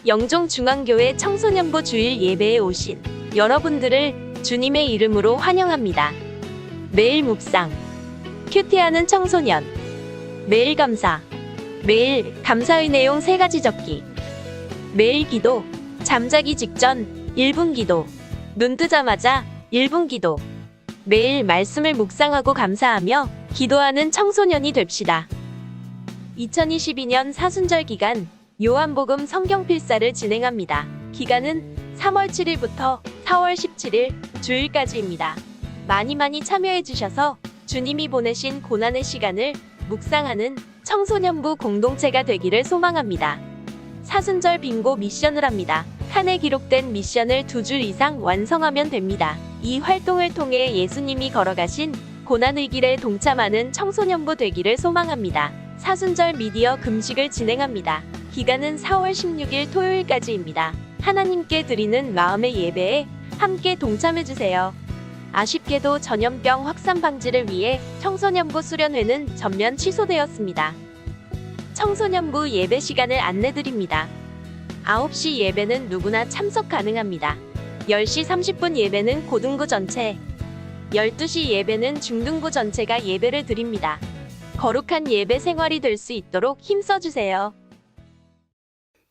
영종중앙교회 청소년부 주일 예배에 오신 여러분들을 주님의 이름으로 환영합니다. 매일 묵상, 큐티하는 청소년, 매일 감사, 매일 감사의 내용 3가지 적기, 매일 기도, 잠자기 직전 1분 기도, 눈 뜨자마자 1분 기도, 매일 말씀을 묵상하고 감사하며 기도하는 청소년이 됩시다. 2022년 사순절 기간 요한복음 성경 필사를 진행합니다. 기간은 3월 7일부터 4월 17일 주일까지입니다. 많이 참여해 주셔서 주님이 보내신 고난의 시간을 묵상하는 청소년부 공동체가 되기를 소망합니다. 사순절 빙고 미션을 합니다. 칸에 기록된 미션을 2줄 이상 완성하면 됩니다. 이 활동을 통해 예수님이 걸어가신 고난의 길에 동참하는 청소년부 되기를 소망합니다. 사순절 미디어 금식을 진행합니다. 기간은 4월 16일 토요일까지입니다. 하나님께 드리는 마음의 예배에 함께 동참해주세요. 아쉽게도 전염병 확산 방지를 위해 청소년부 수련회는 전면 취소되었습니다. 청소년부 예배 시간을 안내드립니다. 9시 예배는 누구나 참석 가능합니다. 10시 30분 예배는 고등부 전체, 12시 예배는 중등부 전체가 예배를 드립니다. 거룩한 예배 생활이 될 수 있도록 힘써주세요.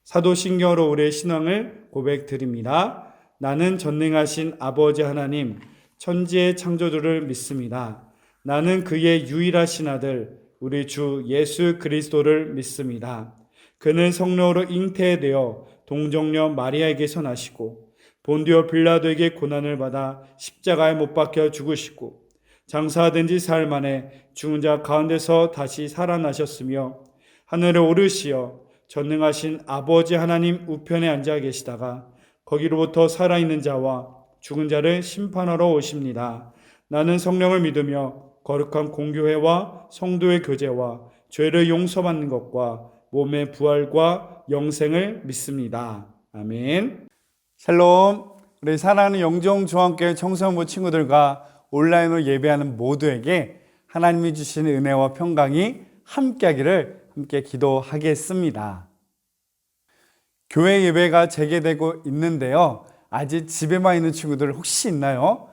사도신경으로 우리의 신앙을 고백드립니다. 나는 전능하신 아버지 하나님, 천지의 창조주를 믿습니다. 나는 그의 유일하신 아들, 우리 주 예수 그리스도를 믿습니다. 그는 성령으로 잉태되어 동정녀 마리아에게서 나시고 본디오 빌라도에게 고난을 받아 십자가에 못 박혀 죽으시고 장사된 지 사흘 만에 죽은 자 가운데서 다시 살아나셨으며 하늘에 오르시어 전능하신 아버지 하나님 우편에 앉아 계시다가 거기로부터 살아있는 자와 죽은 자를 심판하러 오십니다. 나는 성령을 믿으며 거룩한 공교회와 성도의 교제와 죄를 용서받는 것과 몸의 부활과 영생을 믿습니다. 아멘. 샬롬. 우리 사랑하는 영종중앙교회 청소년부 친구들과 온라인으로 예배하는 모두에게 하나님이 주신 은혜와 평강이 함께하기를 함께 기도하겠습니다. 교회 예배가 재개되고 있는데요. 아직 집에만 있는 친구들 혹시 있나요?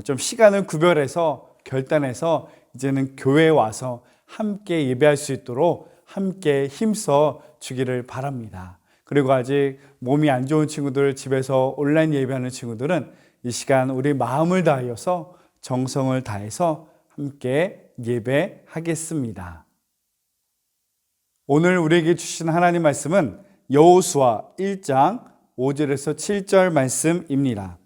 좀 시간을 구별해서 결단해서 이제는 교회에 와서 함께 예배할 수 있도록 함께 힘써 주기를 바랍니다. 그리고 아직 몸이 안 좋은 친구들, 집에서 온라인 예배하는 친구들은 이 시간 우리 마음을 다하여서 정성을 다해서 함께 예배하겠습니다. 오늘 우리에게 주신 하나님 말씀은 여호수아 1장 5절에서 7절 말씀입니다.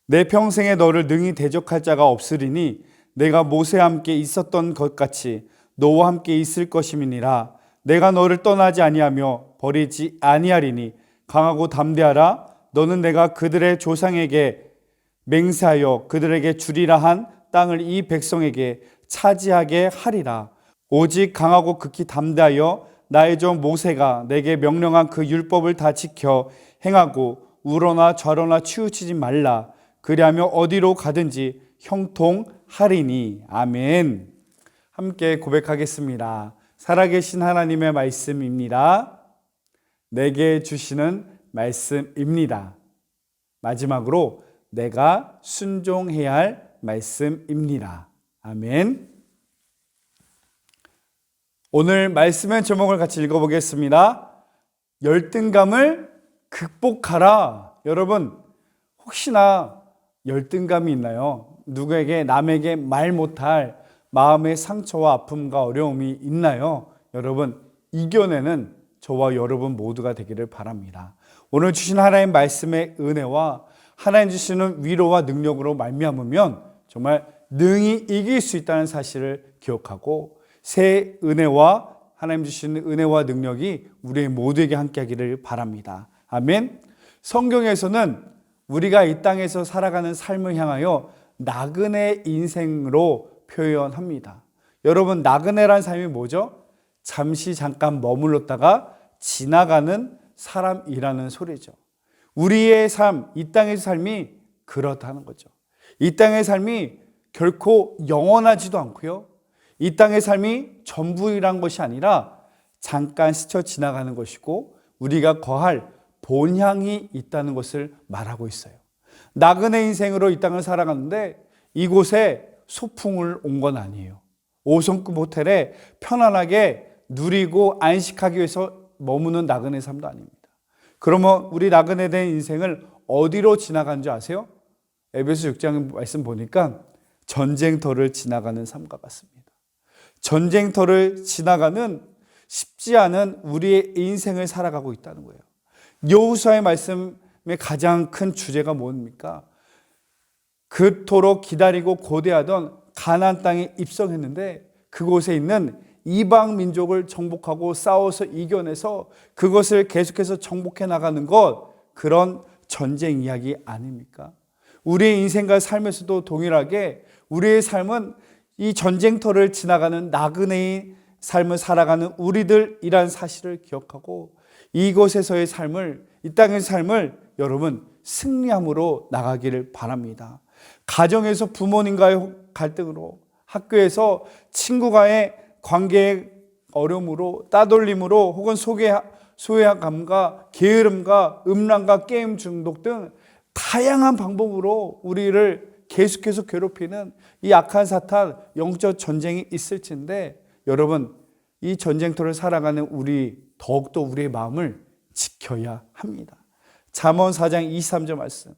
내 평생에 너를 능히 대적할 자가 없으리니 내가 모세와 함께 있었던 것 같이 너와 함께 있을 것임이니라. 내가 너를 떠나지 아니하며 버리지 아니하리니 강하고 담대하라. 너는 내가 그들의 조상에게 맹세하여 그들에게 주리라 한 땅을 이 백성에게 차지하게 하리라. 오직 강하고 극히 담대하여 나의 종 모세가 내게 명령한 그 율법을 다 지켜 행하고 우러나 좌로나 치우치지 말라. 그리하며 어디로 가든지 형통하리니. 아멘. 함께 고백하겠습니다. 살아계신 하나님의 말씀입니다. 내게 주시는 말씀입니다. 마지막으로 내가 순종해야 할 말씀입니다. 아멘. 오늘 말씀의 제목을 같이 읽어보겠습니다. 열등감을 극복하라. 여러분, 혹시나 열등감이 있나요? 누구에게 남에게 말 못할 마음의 상처와 아픔과 어려움이 있나요? 여러분, 이겨내는 저와 여러분 모두가 되기를 바랍니다. 오늘 주신 하나님 말씀의 은혜와 하나님 주시는 위로와 능력으로 말미암으면 정말 능히 이길 수 있다는 사실을 기억하고 새 은혜와 하나님 주시는 은혜와 능력이 우리 모두에게 함께하기를 바랍니다. 아멘. 성경에서는 우리가 이 땅에서 살아가는 삶을 향하여 나그네 인생으로 표현합니다. 여러분, 나그네란 삶이 뭐죠? 잠시 잠깐 머물렀다가 지나가는 사람이라는 소리죠. 우리의 삶, 이 땅의 삶이 그렇다는 거죠. 이 땅의 삶이 결코 영원하지도 않고요. 이 땅의 삶이 전부이란 것이 아니라 잠깐 스쳐 지나가는 것이고 우리가 거할 본향이 있다는 것을 말하고 있어요. 나그네 인생으로 이 땅을 살아가는데 이곳에 소풍을 온 건 아니에요. 5성급 호텔에 편안하게 누리고 안식하기 위해서 머무는 나그네 삶도 아닙니다. 그러면 우리 나그네된 인생을 어디로 지나간 줄 아세요? 에베소 6장 말씀 보니까 전쟁터를 지나가는 삶과 같습니다. 전쟁터를 지나가는 쉽지 않은 우리의 인생을 살아가고 있다는 거예요. 여호수아의 말씀의 가장 큰 주제가 뭡니까? 그토록 기다리고 고대하던 가나안 땅에 입성했는데 그곳에 있는 이방 민족을 정복하고 싸워서 이겨내서 그것을 계속해서 정복해 나가는 것, 그런 전쟁 이야기 아닙니까? 우리의 인생과 삶에서도 동일하게 우리의 삶은 이 전쟁터를 지나가는 나그네의 삶을 살아가는 우리들이란 사실을 기억하고 이곳에서의 삶을, 이 땅의 삶을 여러분 승리함으로 나가기를 바랍니다. 가정에서 부모님과의 갈등으로, 학교에서 친구와의 관계의 어려움으로, 따돌림으로, 혹은 소외감과 게으름과 음란과 게임 중독 등 다양한 방법으로 우리를 계속해서 괴롭히는 이 악한 사탄, 영적 전쟁이 있을진데 여러분, 이 전쟁터를 살아가는 우리 더욱더 우리의 마음을 지켜야 합니다. 잠언 4장 23절 말씀,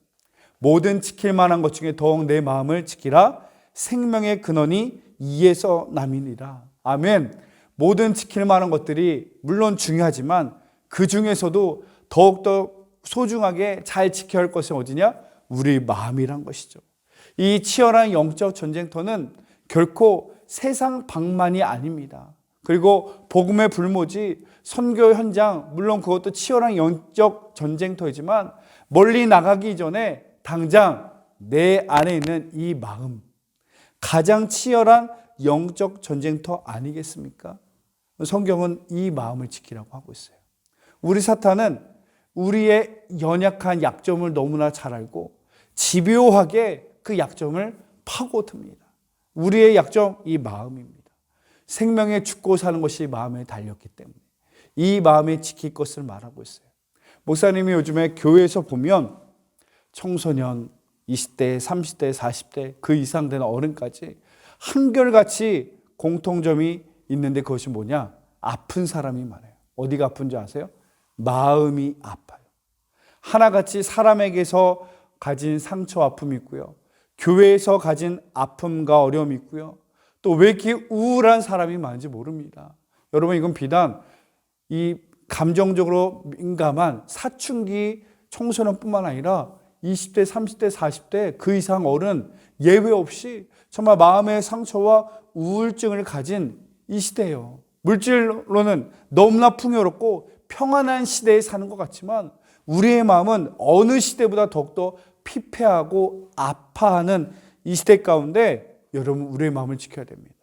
모든 지킬 만한 것 중에 더욱 내 마음을 지키라. 생명의 근원이 이에서 남이니라. 아멘. 모든 지킬 만한 것들이 물론 중요하지만 그 중에서도 더욱더 소중하게 잘 지켜야 할 것이 어디냐? 우리 마음이란 것이죠. 이 치열한 영적 전쟁터는 결코 세상 방만이 아닙니다. 그리고 복음의 불모지, 선교 현장, 물론 그것도 치열한 영적 전쟁터이지만 멀리 나가기 전에 당장 내 안에 있는 이 마음, 가장 치열한 영적 전쟁터 아니겠습니까? 성경은 이 마음을 지키라고 하고 있어요. 우리 사탄은 우리의 연약한 약점을 너무나 잘 알고 집요하게 그 약점을 파고듭니다. 우리의 약점, 이 마음입니다. 생명에 죽고 사는 것이 마음에 달렸기 때문에 이 마음에 지킬 것을 말하고 있어요. 목사님이 요즘에 교회에서 보면 청소년, 20대, 30대, 40대, 그 이상 되는 어른까지 한결같이 공통점이 있는데 그것이 뭐냐? 아픈 사람이 많아요. 어디가 아픈지 아세요? 마음이 아파요. 하나같이 사람에게서 가진 상처, 아픔이 있고요. 교회에서 가진 아픔과 어려움이 있고요. 또 왜 이렇게 우울한 사람이 많은지 모릅니다. 여러분, 이건 비단 이 감정적으로 민감한 사춘기 청소년뿐만 아니라 20대, 30대, 40대 그 이상 어른 예외 없이 정말 마음의 상처와 우울증을 가진 이 시대예요. 물질로는 너무나 풍요롭고 평안한 시대에 사는 것 같지만 우리의 마음은 어느 시대보다 더욱더 피폐하고 아파하는 이 시대 가운데 여러분, 우리의 마음을 지켜야 됩니다.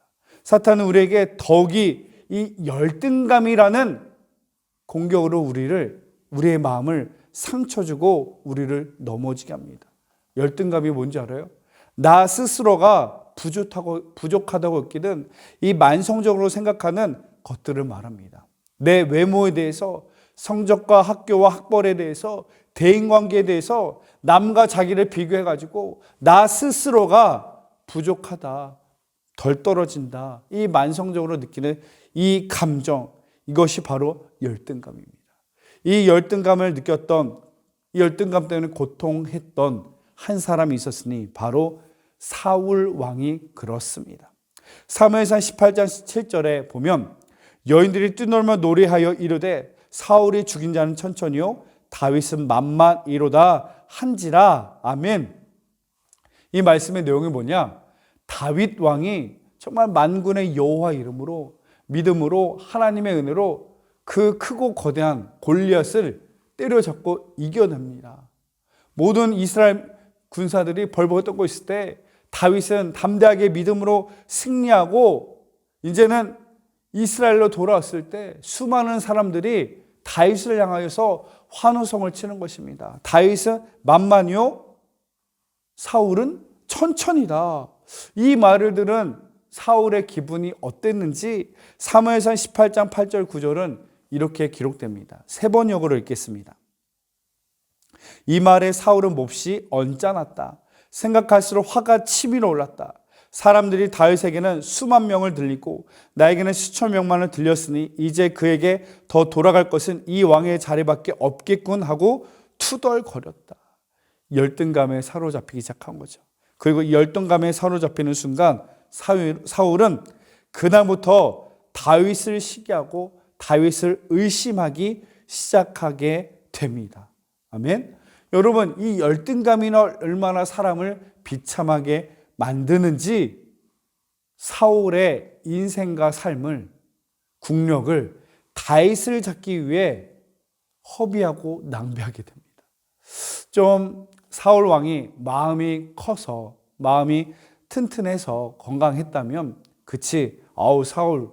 사탄은 우리에게 덕이 이 열등감이라는 공격으로 우리의 마음을 상처 주고 우리를 넘어지게 합니다. 열등감이 뭔지 알아요? 나 스스로가 부족하다고 느끼는 이 만성적으로 생각하는 것들을 말합니다. 내 외모에 대해서, 성적과 학교와 학벌에 대해서, 대인관계에 대해서 남과 자기를 비교해가지고 나 스스로가 부족하다, 덜 떨어진다, 이 만성적으로 느끼는 이 감정, 이것이 바로 열등감입니다. 이 열등감을 느꼈던, 이 열등감 때문에 고통했던 한 사람이 있었으니 바로 사울 왕이 그렇습니다. 사무엘상 18장 7절에 보면 여인들이 뛰놀며 노래하여 이르되 사울이 죽인 자는 천천히요 다윗은 만만이로다 한지라. 아멘. 이 말씀의 내용이 뭐냐? 다윗 왕이 정말 만군의 여호와 이름으로, 믿음으로, 하나님의 은혜로 그 크고 거대한 골리앗을 때려잡고 이겨냅니다. 모든 이스라엘 군사들이 벌벌 떨고 있을 때 다윗은 담대하게 믿음으로 승리하고 이제는 이스라엘로 돌아왔을 때 수많은 사람들이 다윗을 향하여서 환호성을 치는 것입니다. 다윗은 만만이요, 사울은 천천히다. 이 말을 들은 사울의 기분이 어땠는지 사무엘상 18장 8절 9절은 이렇게 기록됩니다. 세 번역으로 읽겠습니다. 이 말에 사울은 몹시 언짢았다. 생각할수록 화가 치밀어 올랐다. 사람들이 다윗에게는 수만 명을 들리고 나에게는 수천 명만을 들렸으니 이제 그에게 더 돌아갈 것은 이 왕의 자리밖에 없겠군 하고 투덜거렸다. 열등감에 사로잡히기 시작한 거죠. 그리고 이 열등감에 사로잡히는 순간 사울은 그날부터 다윗을 시기하고 다윗을 의심하기 시작하게 됩니다. 아멘. 여러분, 이 열등감이 얼마나 사람을 비참하게 만드는지 사울의 인생과 삶을, 국력을 다윗을 잡기 위해 허비하고 낭비하게 됩니다. 좀 사울 왕이 마음이 커서, 마음이 튼튼해서 건강했다면, 그치, 사울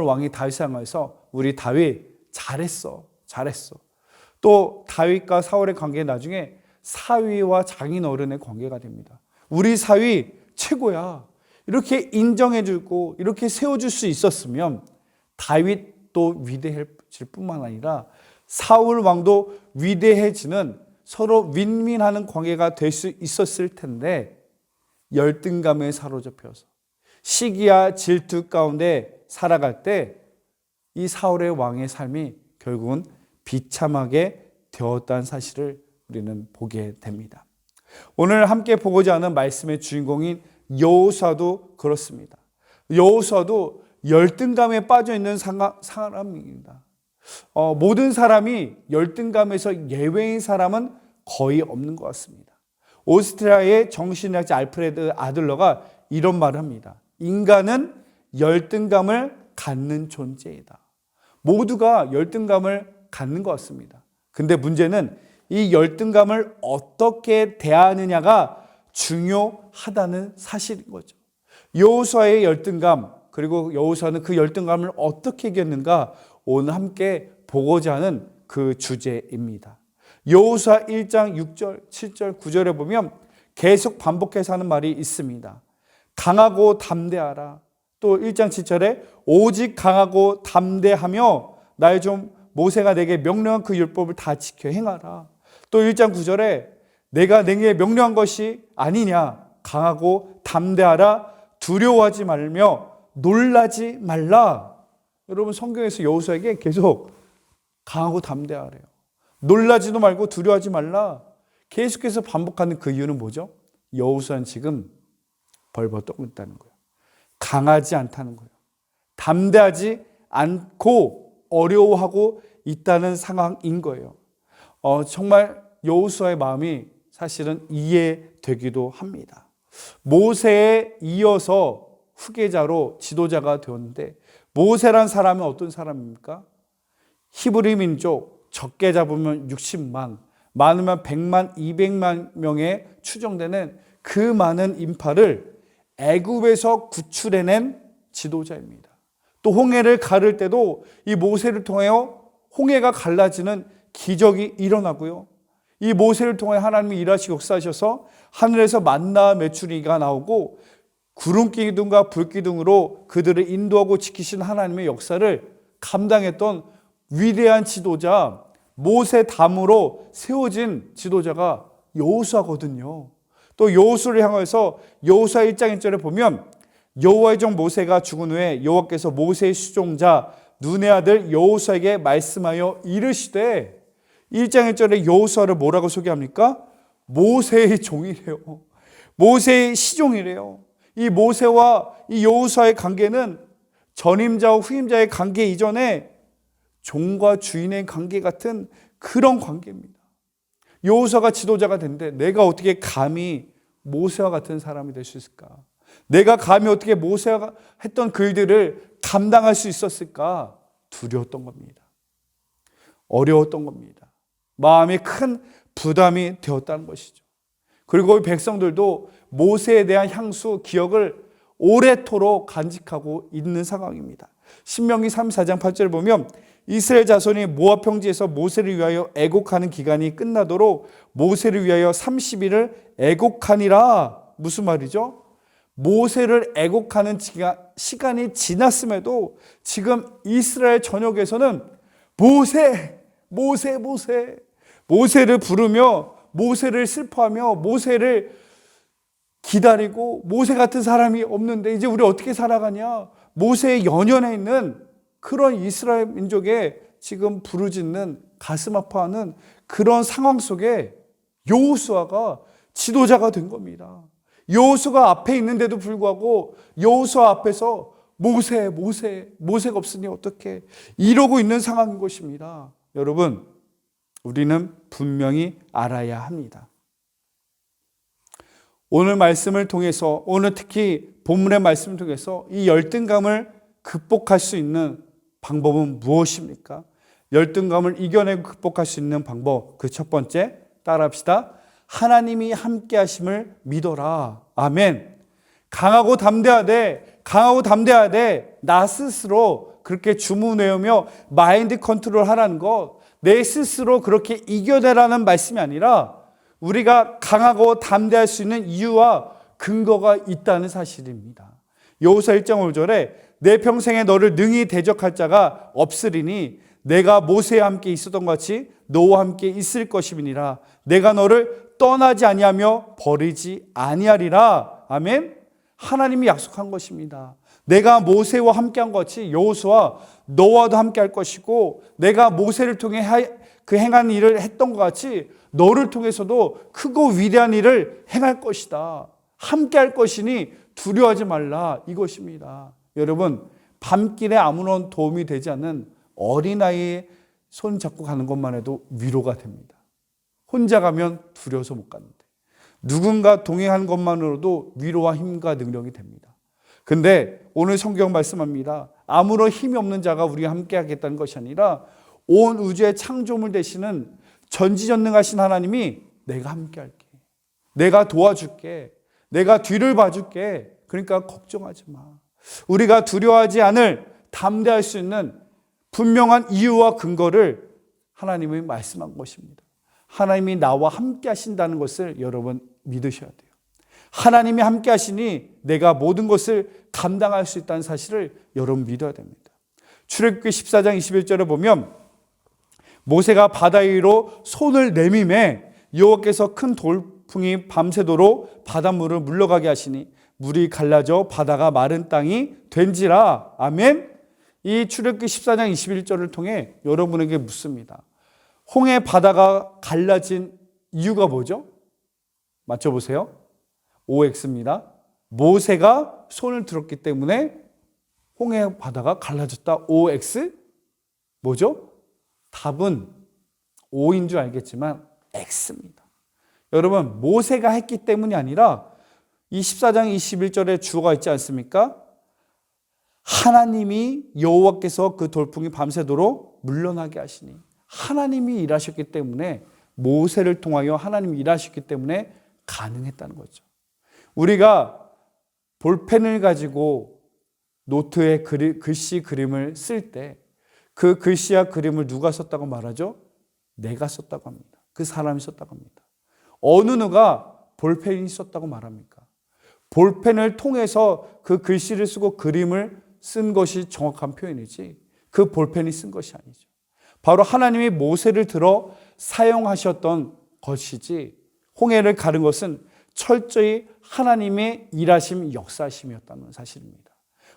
왕이 다윗을 향해서 우리 다윗 잘했어. 또 다윗과 사울의 관계는 나중에 사위와 장인 어른의 관계가 됩니다. 우리 사위 최고야. 이렇게 인정해주고 이렇게 세워줄 수 있었으면 다윗도 위대해질 뿐만 아니라 사울 왕도 위대해지는, 서로 윈윈하는 관계가 될 수 있었을 텐데, 열등감에 사로잡혀서 시기와 질투 가운데 살아갈 때 이 사울의 왕의 삶이 결국은 비참하게 되었다는 사실을 우리는 보게 됩니다. 오늘 함께 보고자 하는 말씀의 주인공인 여호수아도 그렇습니다. 여호수아도 열등감에 빠져 있는 사람입니다. 모든 사람이 열등감에서 예외인 사람은 거의 없는 것 같습니다. 오스트리아의 정신의학자 알프레드 아들러가 이런 말을 합니다. 인간은 열등감을 갖는 존재이다. 모두가 열등감을 갖는 것 같습니다. 근데 문제는 이 열등감을 어떻게 대하느냐가 중요하다는 사실인 거죠. 여호수아의 열등감, 그리고 여호수아는 그 열등감을 어떻게 이겼는가, 오늘 함께 보고자 하는 그 주제입니다. 여호수아 1장 6절, 7절, 9절에 보면 계속 반복해서 하는 말이 있습니다. 강하고 담대하라. 또 1장 7절에 오직 강하고 담대하며 나의 종 모세가 내게 명령한 그 율법을 다 지켜 행하라. 또 1장 9절에 내가 내게 명령한 것이 아니냐, 강하고 담대하라, 두려워하지 말며 놀라지 말라. 여러분, 성경에서 여호수아에게 계속 강하고 담대하래요. 놀라지도 말고 두려워하지 말라. 계속해서 반복하는 그 이유는 뭐죠? 여호수아는 지금 벌벌 떨고 있다는 거예요. 강하지 않다는 거예요. 담대하지 않고 어려워하고 있다는 상황인 거예요. 정말 여호수아의 마음이 사실은 이해되기도 합니다. 모세에 이어서 후계자로 지도자가 되었는데, 모세란 사람은 어떤 사람입니까? 히브리 민족 적게 잡으면 60만, 많으면 100만, 200만 명에 추정되는 그 많은 인파를 애굽에서 구출해낸 지도자입니다. 또 홍해를 가를 때도 이 모세를 통하여 홍해가 갈라지는 기적이 일어나고요. 이 모세를 통해 하나님이 일하시고 역사하셔서 하늘에서 만나 메추리가 나오고 구름 기둥과 불 기둥으로 그들을 인도하고 지키신 하나님의 역사를 감당했던 위대한 지도자, 모세 다음으로 세워진 지도자가 여호수아거든요. 또 여호수아를 향해서 여호수아 1장 1절에 보면 여호와의 종 모세가 죽은 후에 여호와께서 모세의 수종자 눈의 아들 여호수아에게 말씀하여 이르시되, 1장 1절에 여호수아를 뭐라고 소개합니까? 모세의 종이래요. 모세의 시종이래요. 이 모세와 이 여호수아의 관계는 전임자와 후임자의 관계 이전에 종과 주인의 관계 같은 그런 관계입니다. 여호수아가 지도자가 됐는데 내가 어떻게 감히 모세와 같은 사람이 될 수 있을까? 내가 감히 어떻게 모세가 했던 그 일들을 감당할 수 있었을까? 두려웠던 겁니다. 어려웠던 겁니다. 마음에 큰 부담이 되었다는 것이죠. 그리고 백성들도 모세에 대한 향수, 기억을 오래도록 간직하고 있는 상황입니다. 신명기 34장 8절을 보면 이스라엘 자손이 모압 평지에서 모세를 위하여 애곡하는 기간이 끝나도록 모세를 위하여 30일을 애곡하니라. 무슨 말이죠? 모세를 애곡하는 시간이 지났음에도 지금 이스라엘 전역에서는 모세, 모세, 모세, 모세를 부르며 모세를 슬퍼하며 모세를 기다리고 모세 같은 사람이 없는데 이제 우리 어떻게 살아가냐. 모세의 연연해 있는 그런 이스라엘 민족의 지금 부르짖는 가슴 아파하는 그런 상황 속에 여호수아가 지도자가 된 겁니다. 여호수아가 앞에 있는데도 불구하고 여호수아 앞에서 모세가 없으니 어떻게 이러고 있는 상황인 것입니다. 여러분, 우리는 분명히 알아야 합니다. 오늘 말씀을 통해서, 오늘 특히 본문의 말씀을 통해서 이 열등감을 극복할 수 있는 방법은 무엇입니까? 열등감을 이겨내고 극복할 수 있는 방법, 그 첫 번째 따라합시다. 하나님이 함께 하심을 믿어라. 아멘. 강하고 담대하되 나 스스로 그렇게 주문 외우며 마인드 컨트롤 하라는 것, 내 스스로 그렇게 이겨내라는 말씀이 아니라 우리가 강하고 담대할 수 있는 이유와 근거가 있다는 사실입니다. 여호수아 1장 5절에 내 평생에 너를 능히 대적할 자가 없으리니 내가 모세와 함께 있었던 것 같이 너와 함께 있을 것임이니라. 내가 너를 떠나지 아니하며 버리지 아니하리라. 아멘. 하나님이 약속한 것입니다. 내가 모세와 함께한 것 같이 여호수아 너와도 함께할 것이고, 내가 모세를 통해 그 행한 일을 했던 것 같이 너를 통해서도 크고 위대한 일을 행할 것이다. 함께할 것이니 두려워하지 말라, 이것입니다. 여러분, 밤길에 아무런 도움이 되지 않는 어린아이의 손 잡고 가는 것만 해도 위로가 됩니다. 혼자 가면 두려워서 못 가는데 누군가 동행하는 것만으로도 위로와 힘과 능력이 됩니다. 근데 오늘 성경 말씀합니다. 아무런 힘이 없는 자가 우리가 함께 하겠다는 것이 아니라 온 우주의 창조물 되시는 전지전능하신 하나님이 내가 함께 할게, 내가 도와줄게, 내가 뒤를 봐줄게, 그러니까 걱정하지 마. 우리가 두려워하지 않을, 담대할 수 있는 분명한 이유와 근거를 하나님이 말씀한 것입니다. 하나님이 나와 함께 하신다는 것을 여러분 믿으셔야 돼요. 하나님이 함께 하시니 내가 모든 것을 감당할 수 있다는 사실을 여러분 믿어야 됩니다. 출애굽기 14장 21절에 보면 모세가 바다 위로 손을 내밈에 여호와께서 큰 돌풍이 밤새도록 바닷물을 물러가게 하시니 물이 갈라져 바다가 마른 땅이 된지라. 아멘. 이 출애굽기 14장 21절을 통해 여러분에게 묻습니다. 홍해 바다가 갈라진 이유가 뭐죠? 맞춰보세요. OX입니다. 모세가 손을 들었기 때문에 홍해 바다가 갈라졌다. OX? 뭐죠? 답은 O인 줄 알겠지만 X입니다. 여러분, 모세가 했기 때문이 아니라 이 14장 21절에 주어가 있지 않습니까? 하나님이 여호와께서 그 돌풍이 밤새도록 물러나게 하시니, 하나님이 일하셨기 때문에, 모세를 통하여 하나님이 일하셨기 때문에 가능했다는 거죠. 우리가 볼펜을 가지고 노트에 글씨 그림을 쓸 때 그 글씨와 그림을 누가 썼다고 말하죠? 내가 썼다고 합니다. 그 사람이 썼다고 합니다. 어느 누가 볼펜이 썼다고 말합니까? 볼펜을 통해서 그 글씨를 쓰고 그림을 쓴 것이 정확한 표현이지 그 볼펜이 쓴 것이 아니죠. 바로 하나님이 모세를 들어 사용하셨던 것이지, 홍해를 가른 것은 철저히 하나님의 일하심, 역사심이었다는 사실입니다.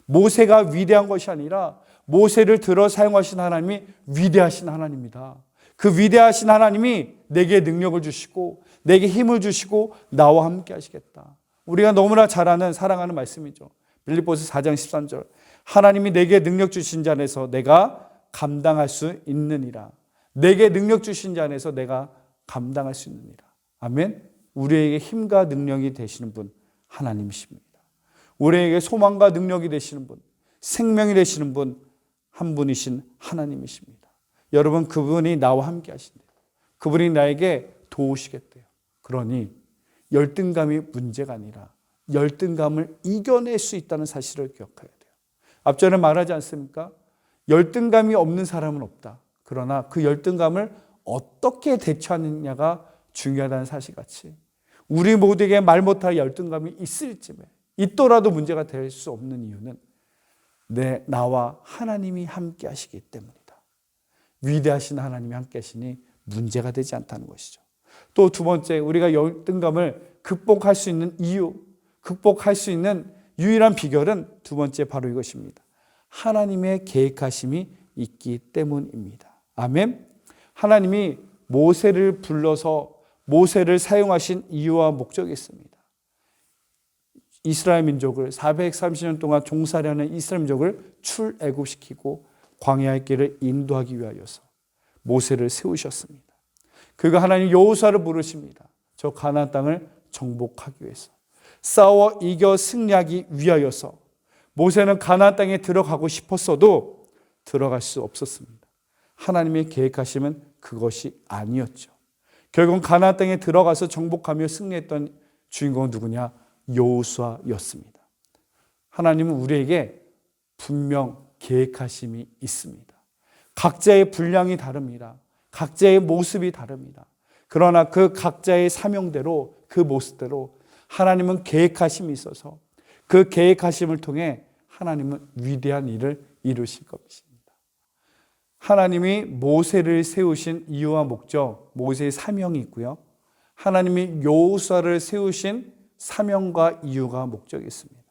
모세가 위대한 것이 아니라 모세를 들어 사용하신 하나님이 위대하신 하나님이다. 그 위대하신 하나님이 내게 능력을 주시고 내게 힘을 주시고 나와 함께 하시겠다. 우리가 너무나 잘 아는, 사랑하는 말씀이죠. 빌립보서 4장 13절. 하나님이 내게 능력 주신 자 안에서 내가 감당할 수 있느니라. 내게 능력 주신 자 안에서 내가 감당할 수 있느니라. 아멘. 우리에게 힘과 능력이 되시는 분 하나님이십니다. 우리에게 소망과 능력이 되시는 분, 생명이 되시는 분 한 분이신 하나님이십니다. 여러분, 그분이 나와 함께 하신대요. 그분이 나에게 도우시겠대요. 그러니 열등감이 문제가 아니라 열등감을 이겨낼 수 있다는 사실을 기억해야 돼요. 앞전에 말하지 않습니까? 열등감이 없는 사람은 없다. 그러나 그 열등감을 어떻게 대처하느냐가 중요하다는 사실같이 우리 모두에게 말 못할 열등감이 있더라도 문제가 될 수 없는 이유는 나와 하나님이 함께 하시기 때문이다. 위대하신 하나님이 함께 하시니 문제가 되지 않다는 것이죠. 또 두 번째, 우리가 열등감을 극복할 수 있는 이유, 극복할 수 있는 유일한 비결은 두 번째 바로 이것입니다. 하나님의 계획하심이 있기 때문입니다. 아멘. 하나님이 모세를 불러서 모세를 사용하신 이유와 목적이 있습니다. 이스라엘 민족을 430년 동안 종살이하는 이스라엘 민족을 출애굽시키고 광야의 길을 인도하기 위하여서 모세를 세우셨습니다. 그가 하나님 여호수아를 부르십니다. 저 가나안 땅을 정복하기 위해서, 싸워 이겨 승리하기 위하여서. 모세는 가나안 땅에 들어가고 싶었어도 들어갈 수 없었습니다. 하나님의 계획하심은 그것이 아니었죠. 결국은 가나안 땅에 들어가서 정복하며 승리했던 주인공은 누구냐? 여호수아였습니다. 하나님은 우리에게 분명 계획하심이 있습니다. 각자의 분량이 다릅니다. 각자의 모습이 다릅니다. 그러나 그 각자의 사명대로, 그 모습대로 하나님은 계획하심이 있어서 그 계획하심을 통해 하나님은 위대한 일을 이루실 것입니다. 하나님이 모세를 세우신 이유와 목적, 모세의 사명이 있고요. 하나님이 여호수아를 세우신 사명과 이유가 목적이 있습니다.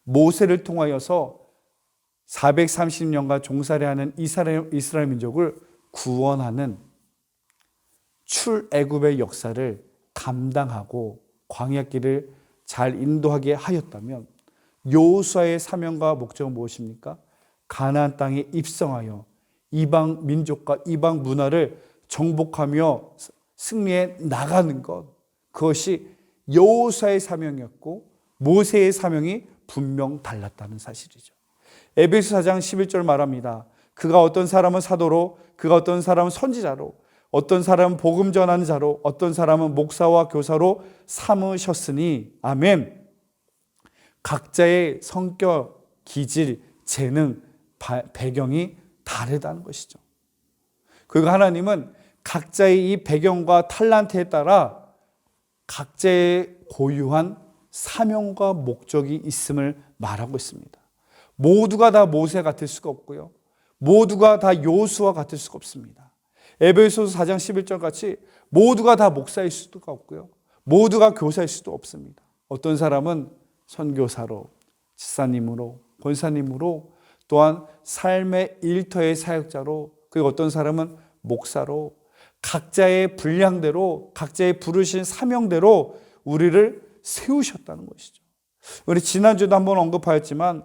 모세를 통하여서 430년간 종살이하는 이스라엘 민족을 구원하는 출애굽의 역사를 감당하고 광야길을 잘 인도하게 하였다면 여호수아의 사명과 목적은 무엇입니까? 가나안 땅에 입성하여 이방 민족과 이방 문화를 정복하며 승리해 나가는 것, 그것이 여호수아의 사명이었고 모세의 사명이 분명 달랐다는 사실이죠. 에베소 4장 11절 말합니다. 그가 어떤 사람은 사도로, 그가 어떤 사람은 선지자로, 어떤 사람은 복음 전하는 자로, 어떤 사람은 목사와 교사로 삼으셨으니. 아멘. 각자의 성격, 기질, 재능, 배경이 다르다는 것이죠. 그리고 하나님은 각자의 이 배경과 탤런트에 따라 각자의 고유한 사명과 목적이 있음을 말하고 있습니다. 모두가 다 모세 같을 수가 없고요. 모두가 다 여호수아 같을 수가 없습니다. 에베소서 4장 11절 같이 모두가 다 목사일 수도 없고요. 모두가 교사일 수도 없습니다. 어떤 사람은 선교사로, 집사님으로, 권사님으로, 또한 삶의 일터의 사역자로, 그리고 어떤 사람은 목사로, 각자의 분량대로, 각자의 부르신 사명대로 우리를 세우셨다는 것이죠. 우리 지난주도 한번 언급하였지만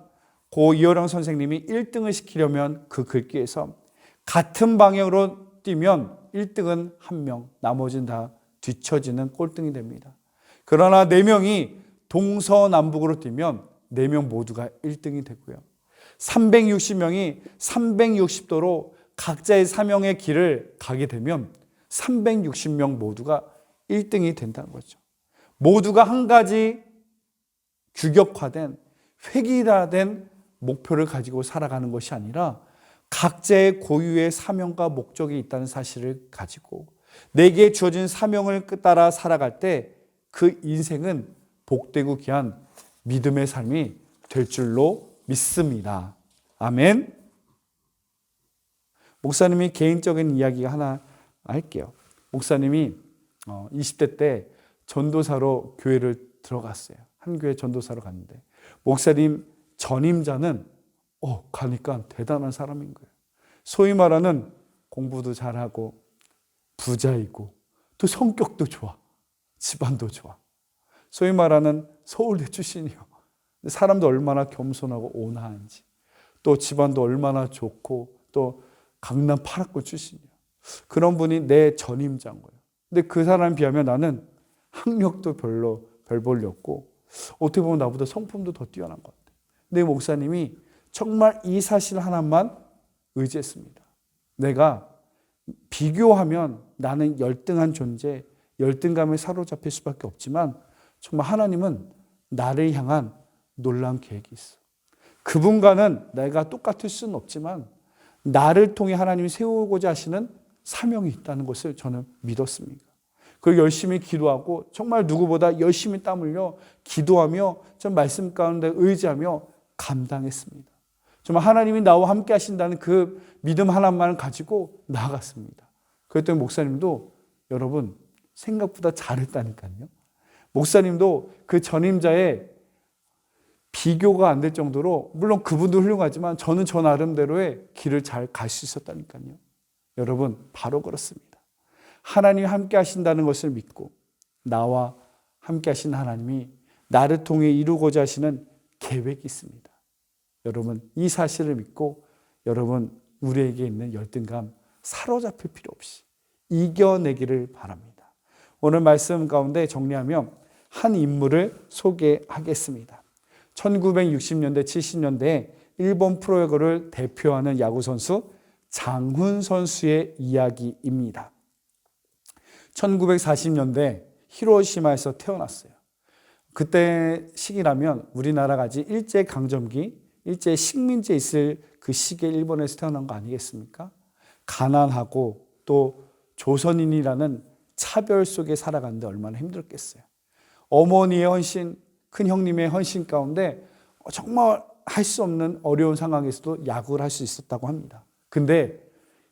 고 이호령 선생님이 1등을 시키려면 그 글귀에서 같은 방향으로 뛰면 1등은 한 명, 나머지는 다 뒤처지는 꼴등이 됩니다. 그러나 4명이 동서남북으로 뛰면 4명 모두가 1등이 되고요. 360명이 360도로 각자의 사명의 길을 가게 되면 360명 모두가 1등이 된다는 거죠. 모두가 한 가지 규격화된, 획일화된 목표를 가지고 살아가는 것이 아니라 각자의 고유의 사명과 목적이 있다는 사실을 가지고 내게 주어진 사명을 따라 살아갈 때 그 인생은 복되고 귀한 믿음의 삶이 될 줄로 믿습니다. 아멘. 목사님이 개인적인 이야기가 하나 할게요. 목사님이 20대 때 전도사로 교회를 들어갔어요. 한 교회 전도사로 갔는데 목사님 전임자는 가니까 대단한 사람인 거예요. 소위 말하는 공부도 잘하고 부자이고 또 성격도 좋아. 집안도 좋아. 소위 말하는 서울대 출신이요. 사람도 얼마나 겸손하고 온화한지, 또 집안도 얼마나 좋고, 또 강남 8학구 출신이요. 그런 분이 내 전임자인 거예요. 근데 그 사람에 비하면 나는 학력도 별로 별 볼일 없고 어떻게 보면 나보다 성품도 더 뛰어난 것 같아요. 근데 목사님이 정말 이 사실 하나만 의지했습니다. 내가 비교하면 나는 열등한 존재, 열등감에 사로잡힐 수밖에 없지만 정말 하나님은 나를 향한 놀라운 계획이 있어. 그분과는 내가 똑같을 수는 없지만 나를 통해 하나님이 세우고자 하시는 사명이 있다는 것을 저는 믿었습니다. 그리고 열심히 기도하고 정말 누구보다 열심히 땀 흘려 기도하며 전 말씀 가운데 의지하며 감당했습니다. 정말 하나님이 나와 함께 하신다는 그 믿음 하나만을 가지고 나아갔습니다. 그랬더니 목사님도 여러분 생각보다 잘했다니까요. 목사님도 그 전임자의 비교가 안 될 정도로, 물론 그분도 훌륭하지만 저는 저 나름대로의 길을 잘 갈 수 있었다니까요. 여러분, 바로 그렇습니다. 하나님이 함께 하신다는 것을 믿고 나와 함께 하신 하나님이 나를 통해 이루고자 하시는 계획이 있습니다. 여러분, 이 사실을 믿고 여러분, 우리에게 있는 열등감 사로잡힐 필요 없이 이겨내기를 바랍니다. 오늘 말씀 가운데 정리하면 한 인물을 소개하겠습니다. 1960년대, 70년대에 일본 프로야구를 대표하는 야구 선수 장훈 선수의 이야기입니다. 1940년대 히로시마에서 태어났어요. 그때 시기라면 우리나라가 아직 일제강점기, 일제 식민지에 있을 그 시기에 일본에서 태어난 거 아니겠습니까? 가난하고 또 조선인이라는 차별 속에 살아가는데 얼마나 힘들었겠어요. 어머니의 헌신, 큰 형님의 헌신 가운데 정말 할 수 없는 어려운 상황에서도 야구를 할 수 있었다고 합니다. 근데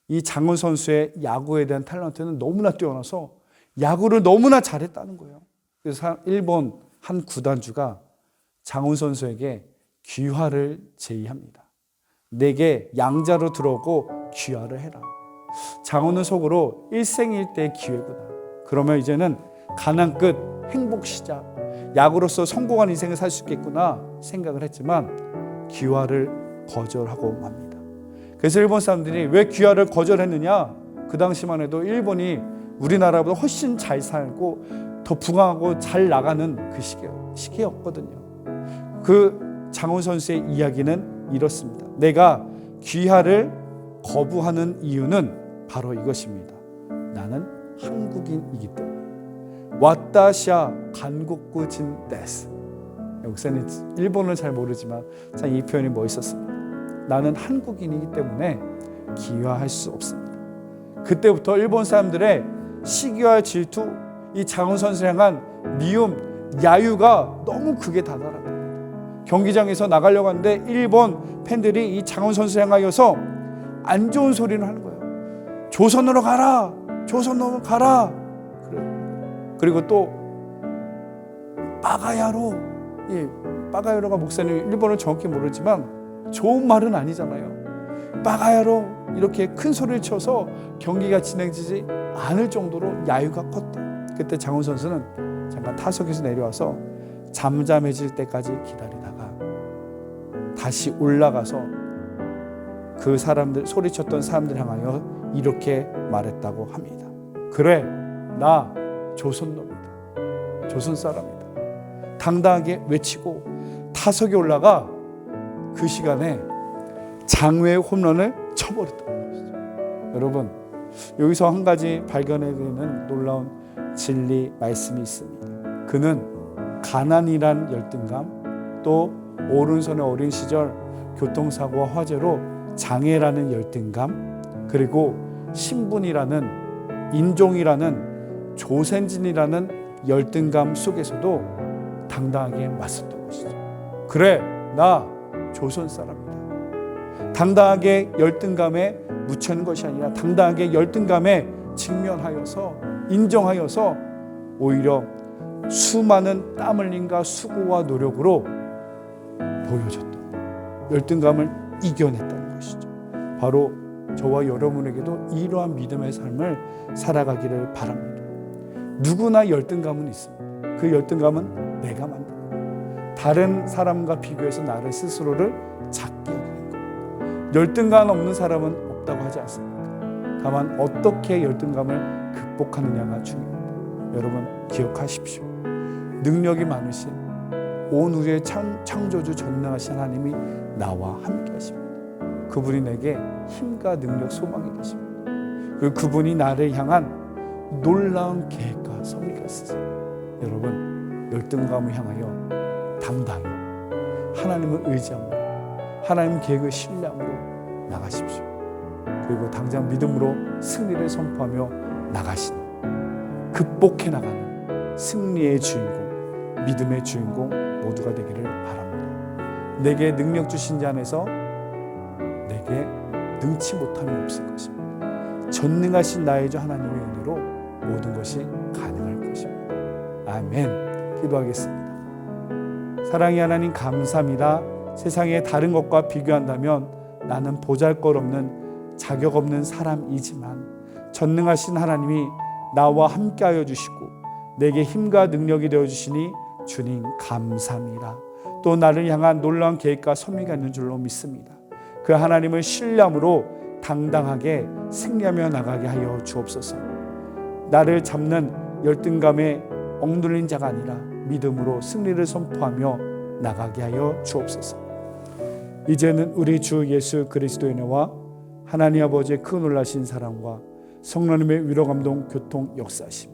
이 장훈 선수의 야구에 대한 탤런트는 너무나 뛰어나서 야구를 너무나 잘했다는 거예요. 그래서 일본 한 구단주가 장훈 선수에게 귀화를 제의합니다. 내게 양자로 들어오고 귀화를 해라. 장훈은 속으로 일생일대의 기회구나. 그러면 이제는 가난 끝, 행복 시작, 야구로서 성공한 인생을 살 수 있겠구나 생각을 했지만 귀화를 거절하고 맙니다. 그래서 일본 사람들이 왜 귀화를 거절했느냐? 그 당시만 해도 일본이 우리나라보다 훨씬 잘 살고 더 부강하고 잘 나가는 그 시기였거든요. 그 장훈 선수의 이야기는 이렇습니다. 내가 귀화를 거부하는 이유는 바로 이것입니다. 나는 한국인이기 때문에. 와타시와 간국구 진 데스. 목사님 일본을 잘 모르지만 참 이 표현이 멋있었습니다. 나는 한국인이기 때문에 귀화할 수 없습니다. 그때부터 일본 사람들의 시기와 질투, 이 장훈 선수를 향한 미움, 야유가 너무 크게 다다랐답니다. 경기장에서 나가려고 하는데 일본 팬들이 이 장훈 선수를 향하여서 안 좋은 소리를 하는 거예요. 조선으로 가라, 조선으로 가라. 그리고 또 빠가야로, 빠가야로가 목사님 일본어 정확히 모르지만 좋은 말은 아니잖아요. 빠가야로 이렇게 큰 소리를 쳐서 경기가 진행되지 않을 정도로 야유가 컸다. 그때 장훈 선수는 잠깐 타석에서 내려와서 잠잠해질 때까지 기다리다가 다시 올라가서 그 사람들, 소리쳤던 사람들 향하여 이렇게 말했다고 합니다. 그래, 나 조선놈이다. 조선 사람이다. 당당하게 외치고 타석에 올라가 그 시간에 장외 홈런을 쳐버렸다는 것이죠. 여러분, 여기서 한 가지 발견해야 되는 놀라운 진리 말씀이 있습니다. 그는 가난이란 열등감, 또 오른손의 어린 시절 교통사고와 화재로 장애라는 열등감, 그리고 신분이라는, 인종이라는, 조선진이라는 열등감 속에서도 당당하게 맞섰던 것이죠. 그래, 나 조선 사람이다. 당당하게 열등감에 묻히는 것이 아니라 당당하게 열등감에 직면하여서, 인정하여서 오히려 수많은 땀 흘림과 수고와 노력으로 보여줬던, 열등감을 이겨냈다는 것이죠. 바로 저와 여러분에게도 이러한 믿음의 삶을 살아가기를 바랍니다. 누구나 열등감은 있습니다. 그 열등감은 내가 만든 거예요. 다른 사람과 비교해서 나를 스스로를 작게 여기는 거예요. 열등감 없는 사람은 없다고 하지 않습니까? 다만 어떻게 열등감을 극복하느냐가 중요합니다. 여러분 기억하십시오. 능력이 많으신 온 우주의 창조주 전능하신 하나님이 나와 함께 하십니다. 그분이 내게 힘과 능력, 소망이 되십니다. 그리고 그분이 나를 향한 놀라운 계획과 섭리가 있으세요. 여러분, 열등감을 향하여 당당히 하나님을 의지하며 하나님 계획을 신뢰함으로 나가십시오. 그리고 당장 믿음으로 승리를 선포하며 나가시는, 극복해 나가는 승리의 주인공, 믿음의 주인공 모두가 되기를 바랍니다. 내게 능력 주신 자 안에서 내게 능치 못함이 없을 것입니다. 전능하신 나의 주 하나님의 은혜로 모든 것이 가능할 것입니다. 아멘. 기도하겠습니다. 사랑의 하나님 감사합니다. 세상의 다른 것과 비교한다면 나는 보잘것없는 자격 없는 사람이지만 전능하신 하나님이 나와 함께하여 주시고 내게 힘과 능력이 되어 주시니 주님 감사합니다. 또 나를 향한 놀라운 계획과 섭리가 있는 줄로 믿습니다. 그 하나님을 신뢰함으로 당당하게 승리하며 나가게 하여 주옵소서. 나를 잡는 열등감에 억눌린 자가 아니라 믿음으로 승리를 선포하며 나가게 하여 주옵소서. 이제는 우리 주 예수 그리스도의 은혜와 하나님 아버지의 큰 놀라신 사랑과 성령님의 위로 감동 교통 역사하심이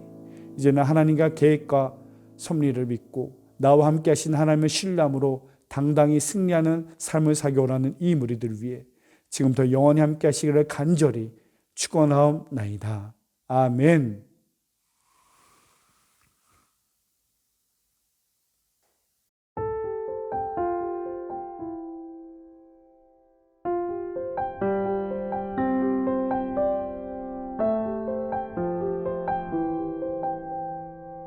이제는 하나님과 계획과 섭리를 믿고 나와 함께 하신 하나님의 신뢰함으로 당당히 승리하는 삶을 살기 원하는 이 무리들 위해 지금부터 영원히 함께 하시기를 간절히 축원하옵나이다. 아멘.